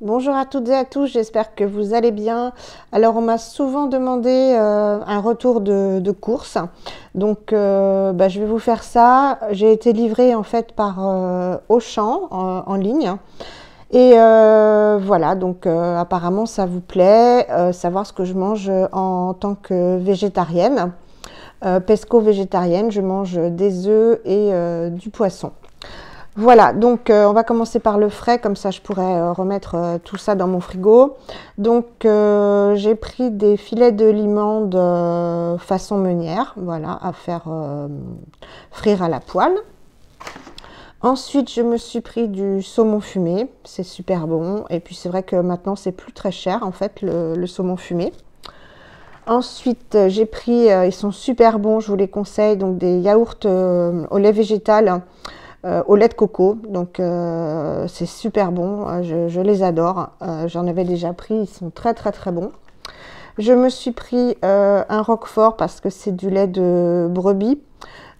Bonjour à toutes et à tous, j'espère que vous allez bien. Alors on m'a souvent demandé un retour de course, donc je vais vous faire ça. J'ai été livrée en fait par Auchan en ligne et voilà, donc apparemment ça vous plaît, savoir ce que je mange en tant que végétarienne. Pesco végétarienne, je mange des œufs et du poisson. Voilà, donc on va commencer par le frais, comme ça je pourrais remettre tout ça dans mon frigo. Donc j'ai pris des filets de limande façon meunière, voilà, à faire frire à la poêle. Ensuite, je me suis pris du saumon fumé, c'est super bon. Et puis c'est vrai que maintenant c'est plus très cher en fait le saumon fumé. Ensuite, j'ai pris, ils sont super bons, je vous les conseille, donc des yaourts au lait végétal. Au lait de coco, donc c'est super bon, je les adore, j'en avais déjà pris, ils sont très très très bons. Je me suis pris un roquefort parce que c'est du lait de brebis,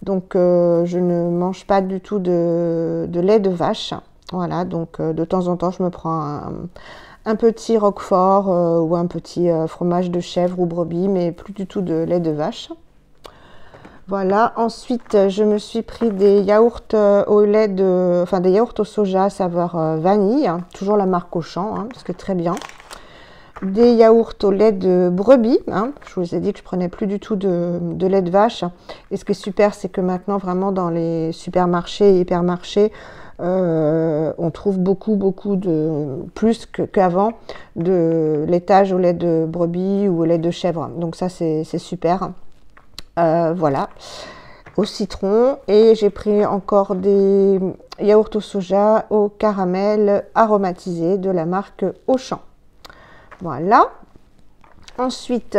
donc je ne mange pas du tout de lait de vache, voilà, donc de temps en temps je me prends un petit roquefort ou un petit fromage de chèvre ou brebis, mais plus du tout de lait de vache. Voilà, ensuite je me suis pris des yaourts au lait des yaourts au soja saveur vanille, hein, toujours la marque Auchan, hein, parce que très bien. Des yaourts au lait de brebis, hein, je vous ai dit que je prenais plus du tout de lait de vache. Et ce qui est super, c'est que maintenant vraiment dans les supermarchés et hypermarchés, on trouve beaucoup de plus qu'avant de laitage au lait de brebis ou au lait de chèvre. Donc ça c'est super. Voilà, au citron, et j'ai pris encore des yaourts au soja au caramel aromatisé de la marque Auchan. Voilà. Ensuite,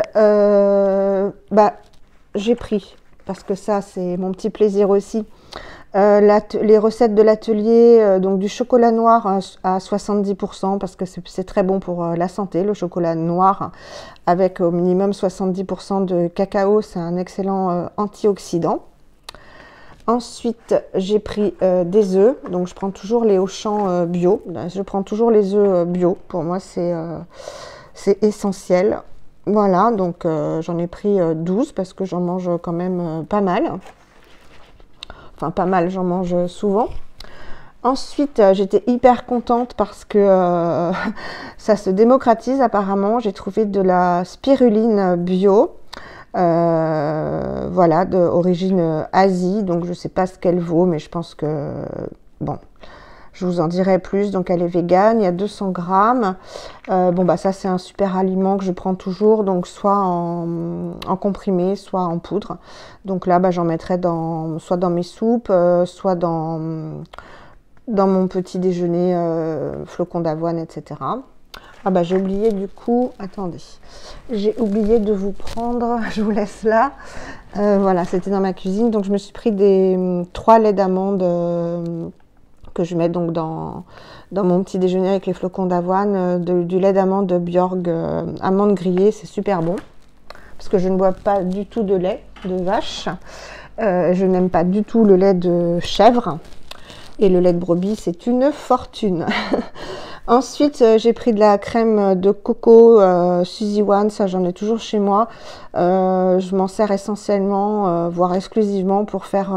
j'ai pris, parce que ça c'est mon petit plaisir aussi, les recettes de l'atelier, donc du chocolat noir à 70%, parce que c'est très bon pour la santé, le chocolat noir, avec au minimum 70% de cacao, c'est un excellent antioxydant. Ensuite, j'ai pris des œufs, donc je prends toujours les Auchan bio, je prends toujours les œufs bio, pour moi c'est essentiel. Voilà, donc j'en ai pris 12 parce que j'en mange quand même pas mal. Enfin pas mal, j'en mange souvent. Ensuite, j'étais hyper contente parce que ça se démocratise apparemment. J'ai trouvé de la spiruline bio, voilà, d'origine Asie. Donc je ne sais pas ce qu'elle vaut, mais je pense que, bon, je vous en dirai plus. Donc elle est végane, il y a 200 grammes. Ça c'est un super aliment que je prends toujours, donc soit en comprimé, soit en poudre. Donc là, j'en mettrai soit dans mes soupes, soit dans mon petit déjeuner, flocons d'avoine, etc. J'ai oublié du coup, attendez, j'ai oublié de vous prendre, je vous laisse là. Voilà, c'était dans ma cuisine, donc je me suis pris 3 laits d'amande que je mets donc dans mon petit déjeuner avec les flocons d'avoine, du lait d'amande de Bjorg, amande grillée, c'est super bon. Parce que je ne bois pas du tout de lait de vache, je n'aime pas du tout le lait de chèvre. Et le lait de brebis, c'est une fortune. Ensuite, j'ai pris de la crème de coco Suzy One, ça j'en ai toujours chez moi. Je m'en sers essentiellement, voire exclusivement pour faire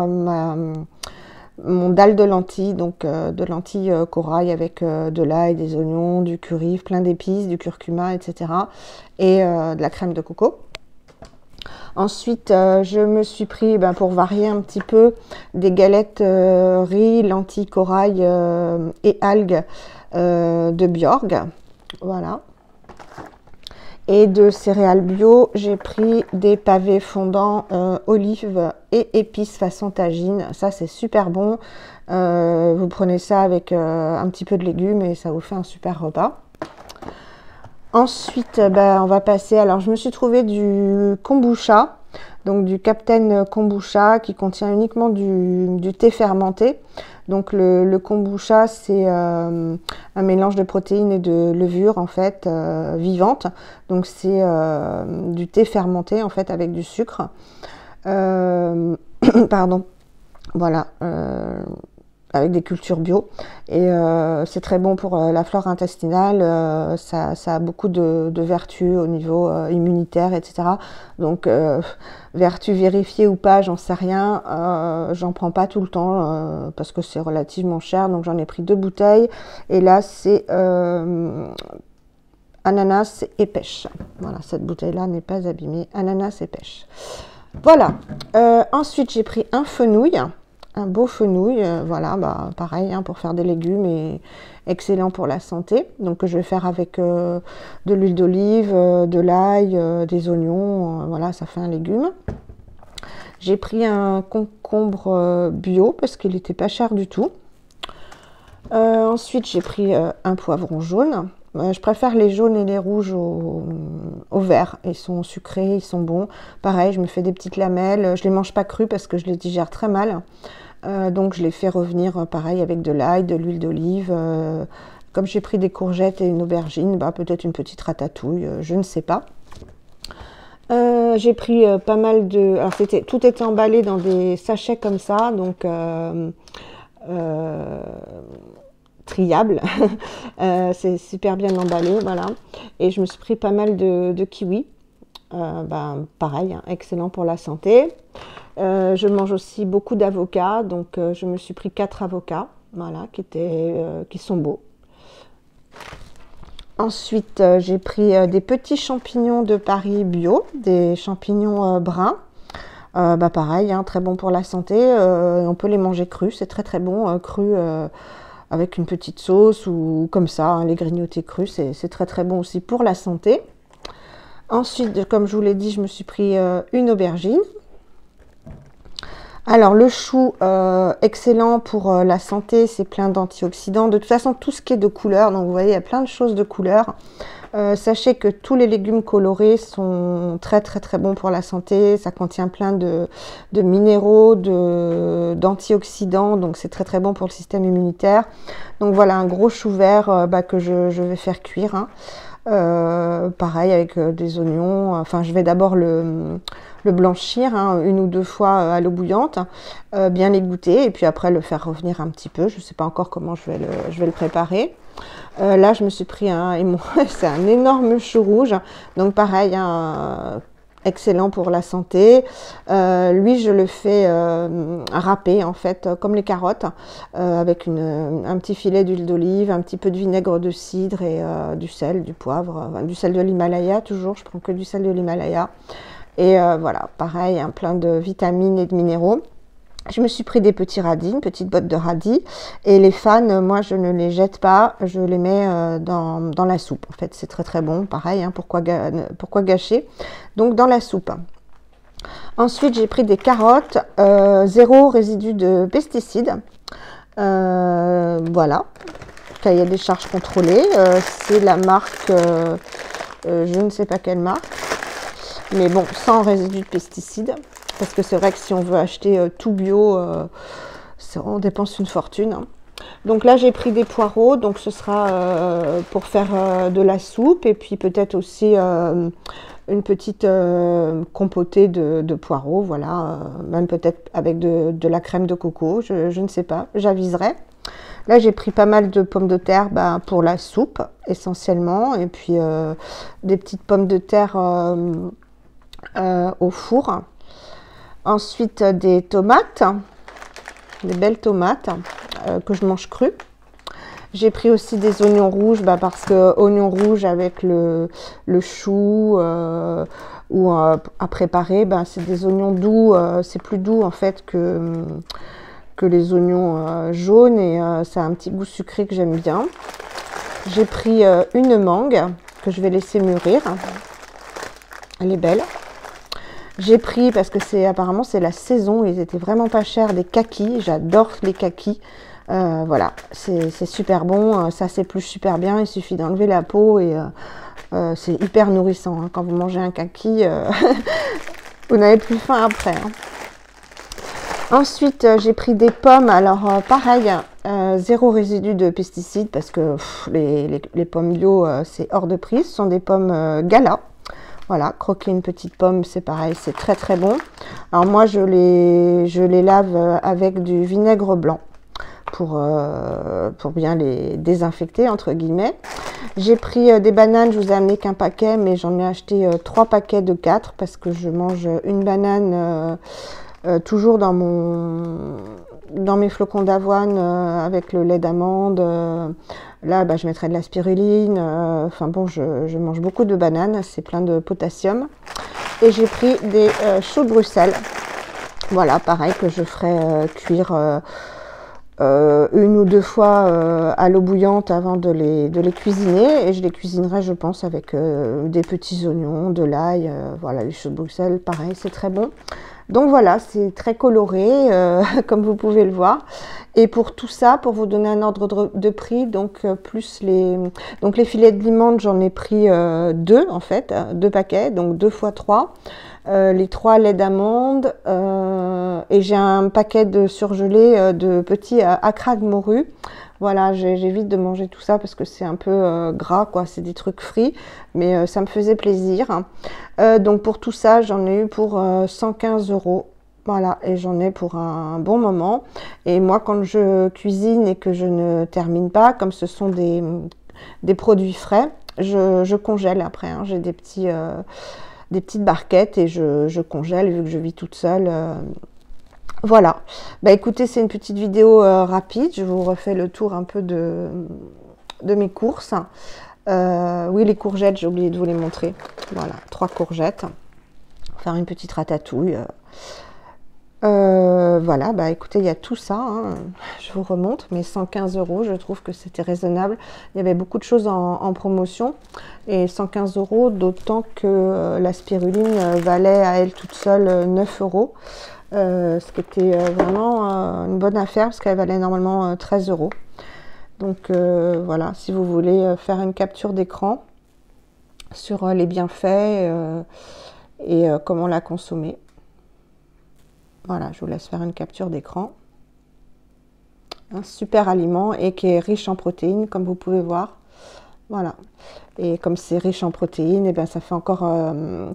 mon dalle de lentilles, donc de lentilles corail avec de l'ail, des oignons, du curry, plein d'épices, du curcuma, etc. Et de la crème de coco. Ensuite, je me suis pris, pour varier un petit peu, des galettes riz, lentilles, corail et algues de Bjorg. Voilà. Et de céréales bio, j'ai pris des pavés fondants olives et épices façon tagine. Ça, c'est super bon. Vous prenez ça avec un petit peu de légumes et ça vous fait un super repas. Ensuite, on va passer. Alors, je me suis trouvé du kombucha, donc du Captain Kombucha qui contient uniquement du thé fermenté. Donc, le kombucha, c'est un mélange de protéines et de levures en fait vivantes. Donc, c'est du thé fermenté en fait avec du sucre. Pardon. Voilà. avec des cultures bio. Et c'est très bon pour la flore intestinale. Ça a beaucoup de vertus au niveau immunitaire, etc. Donc, vertus vérifiées ou pas, j'en sais rien. J'en prends pas tout le temps parce que c'est relativement cher. Donc, j'en ai pris 2 bouteilles. Et là, c'est ananas et pêche. Voilà, cette bouteille-là n'est pas abîmée. Ananas et pêche. Voilà. Ensuite, j'ai pris un fenouil. Un beau fenouil, voilà, bah, pareil, hein, pour faire des légumes et excellent pour la santé. Donc je vais faire avec de l'huile d'olive, de l'ail, des oignons, voilà, ça fait un légume. J'ai pris un concombre bio parce qu'il n'était pas cher du tout. Ensuite, j'ai pris un poivron jaune. Je préfère les jaunes et les rouges au vert. Ils sont sucrés, ils sont bons. Pareil, je me fais des petites lamelles. Je les mange pas crus parce que je les digère très mal. Donc je les fais revenir pareil avec de l'ail, de l'huile d'olive. Comme j'ai pris des courgettes et une aubergine, bah, peut-être une petite ratatouille, je ne sais pas. J'ai pris pas mal de... Alors tout était emballé dans des sachets comme ça, donc... triable. C'est super bien emballé, voilà. Et je me suis pris pas mal de kiwis. Ben, pareil, hein, excellent pour la santé. Je mange aussi beaucoup d'avocats, donc je me suis pris 4 avocats, voilà, qui sont beaux. Ensuite, j'ai pris des petits champignons de Paris bio, des champignons bruns. Bah pareil, hein, très bon pour la santé. On peut les manger crus, c'est très très bon, crus avec une petite sauce ou comme ça, hein, les grignoter crus, c'est très très bon aussi pour la santé. Ensuite, comme je vous l'ai dit, je me suis pris une aubergine. Alors le chou, excellent pour la santé, c'est plein d'antioxydants. De toute façon, tout ce qui est de couleur, donc vous voyez, il y a plein de choses de couleur. Sachez que tous les légumes colorés sont très très très bons pour la santé. Ça contient plein de minéraux, d'antioxydants, donc c'est très très bon pour le système immunitaire. Donc voilà, un gros chou vert que je vais faire cuire. Hein. Pareil avec des oignons. Enfin, je vais d'abord le blanchir, hein, 1 ou 2 fois à l'eau bouillante, bien l'égoutter et puis après le faire revenir un petit peu. Je ne sais pas encore comment je vais le préparer. Là, je me suis pris c'est un énorme chou rouge, donc pareil, hein, excellent pour la santé. Lui, je le fais râper en fait, comme les carottes, avec un petit filet d'huile d'olive, un petit peu de vinaigre de cidre et du sel, du poivre, du sel de l'Himalaya toujours. Je prends que du sel de l'Himalaya. Et voilà, pareil, hein, plein de vitamines et de minéraux. Je me suis pris des petits radis, une petite botte de radis. Et les fans, moi, je ne les jette pas. Je les mets dans la soupe. En fait, c'est très très bon. Pareil, hein, pourquoi gâcher? Donc, dans la soupe. Ensuite, j'ai pris des carottes. 0 résidu de pesticides. Voilà. Cahier des charges contrôlées. C'est la marque... je ne sais pas quelle marque. Mais bon, sans résidus de pesticides. Parce que c'est vrai que si on veut acheter tout bio, on dépense une fortune. Hein. Donc là, j'ai pris des poireaux. Donc ce sera pour faire de la soupe. Et puis peut-être aussi une petite compotée de poireaux. Voilà, même peut-être avec de la crème de coco. Je ne sais pas, j'aviserai. Là, j'ai pris pas mal de pommes de terre pour la soupe, essentiellement. Et puis des petites pommes de terre au four. Ensuite, des tomates, des belles tomates que je mange crues. J'ai pris aussi des oignons rouges parce que oignons rouges avec le chou ou à préparer, c'est des oignons doux. C'est plus doux en fait que les oignons jaunes et ça a un petit goût sucré que j'aime bien. J'ai pris une mangue que je vais laisser mûrir. Elle est belle. J'ai pris, parce que apparemment c'est la saison, ils étaient vraiment pas chers, des kakis. J'adore les kakis. Voilà, c'est super bon, ça s'épluche super bien, il suffit d'enlever la peau et c'est hyper nourrissant. Hein. Quand vous mangez un kaki, vous n'avez plus faim après. Hein. Ensuite, j'ai pris des pommes, alors pareil, 0 résidu de pesticides parce que les pommes bio, c'est hors de prix. Ce sont des pommes Gala. Voilà, croquer une petite pomme, c'est pareil, c'est très très bon. Alors moi, je les lave avec du vinaigre blanc pour bien les désinfecter, entre guillemets. J'ai pris des bananes, je vous ai amené qu'un paquet, mais j'en ai acheté 3 paquets de 4 parce que je mange une banane toujours dans mes flocons d'avoine avec le lait d'amande. Là, bah, je mettrai de la spiruline. Enfin bon, je mange beaucoup de bananes, c'est plein de potassium. Et j'ai pris des choux de Bruxelles. Voilà, pareil que je ferai cuire une ou deux fois à l'eau bouillante avant de les cuisiner. Et je les cuisinerai, je pense, avec des petits oignons, de l'ail. Voilà, les choux de Bruxelles, pareil, c'est très bon. Donc voilà, c'est très coloré, comme vous pouvez le voir. Et pour tout ça, pour vous donner un ordre de prix, donc plus les filets de limande, j'en ai pris 2 en fait, 2 paquets, donc 2 fois 3. Les 3 laits d'amande et j'ai un paquet de surgelés de petits acras de morue. Voilà, j'évite de manger tout ça parce que c'est un peu gras, quoi. C'est des trucs frits, mais ça me faisait plaisir. Donc pour tout ça, j'en ai eu pour 115 €. Voilà, et j'en ai pour un bon moment. Et moi, quand je cuisine et que je ne termine pas, comme ce sont des produits frais, je congèle après. Hein. J'ai des petites barquettes et je congèle vu que je vis toute seule. Voilà, bah écoutez, c'est une petite vidéo rapide, je vous refais le tour un peu de mes courses. Oui, les courgettes, j'ai oublié de vous les montrer. Voilà, 3 courgettes, faire une petite ratatouille. Voilà, bah écoutez, il y a tout ça, hein. Je vous remonte, mais 115 €, je trouve que c'était raisonnable. Il y avait beaucoup de choses en promotion, et 115 €, d'autant que la spiruline valait à elle toute seule 9 €. Ce qui était vraiment une bonne affaire parce qu'elle valait normalement 13 €. Donc voilà, si vous voulez faire une capture d'écran sur les bienfaits et comment la consommer. Voilà, je vous laisse faire une capture d'écran. Un super aliment et qui est riche en protéines, comme vous pouvez voir. Voilà. Et comme c'est riche en protéines, et bien ça fait encore,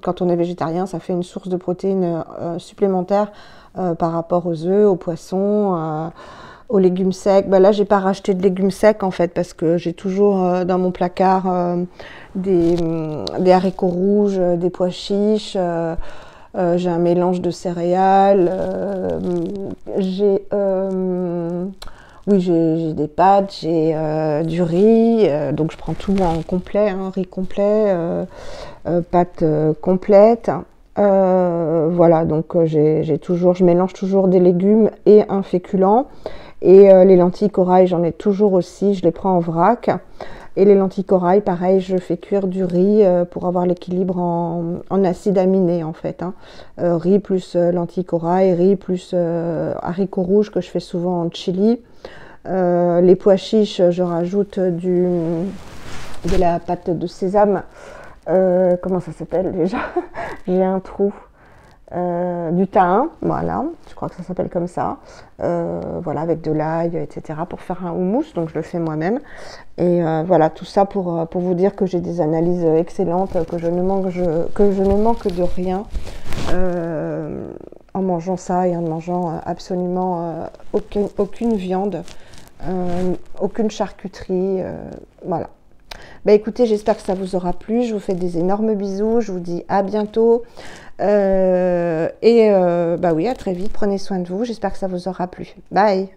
quand on est végétarien, ça fait une source de protéines supplémentaire par rapport aux œufs, aux poissons, aux légumes secs. Ben là, j'ai pas racheté de légumes secs en fait, parce que j'ai toujours dans mon placard des haricots rouges, des pois chiches. J'ai un mélange de céréales. Oui, j'ai des pâtes, j'ai du riz, donc je prends tout en complet, hein, riz complet, pâtes complètes. Voilà, donc je mélange toujours des légumes et un féculent. Et les lentilles corail, j'en ai toujours aussi, je les prends en vrac. Et les lentilles corail, pareil, je fais cuire du riz pour avoir l'équilibre en acides aminés en fait. Hein. Riz plus lentilles corail, riz plus haricots rouges que je fais souvent en chili. Les pois chiches, je rajoute de la pâte de sésame. Comment ça s'appelle déjà? J'ai un trou. Du thym, voilà, je crois que ça s'appelle comme ça. Voilà, avec de l'ail, etc. pour faire un houmous, donc je le fais moi-même. Et voilà, tout ça pour vous dire que j'ai des analyses excellentes, que je ne manque de rien en mangeant ça et en mangeant absolument aucune viande, aucune charcuterie, voilà. Bah écoutez, j'espère que ça vous aura plu. Je vous fais des énormes bisous. Je vous dis à bientôt. Bah oui, à très vite. Prenez soin de vous. J'espère que ça vous aura plu. Bye!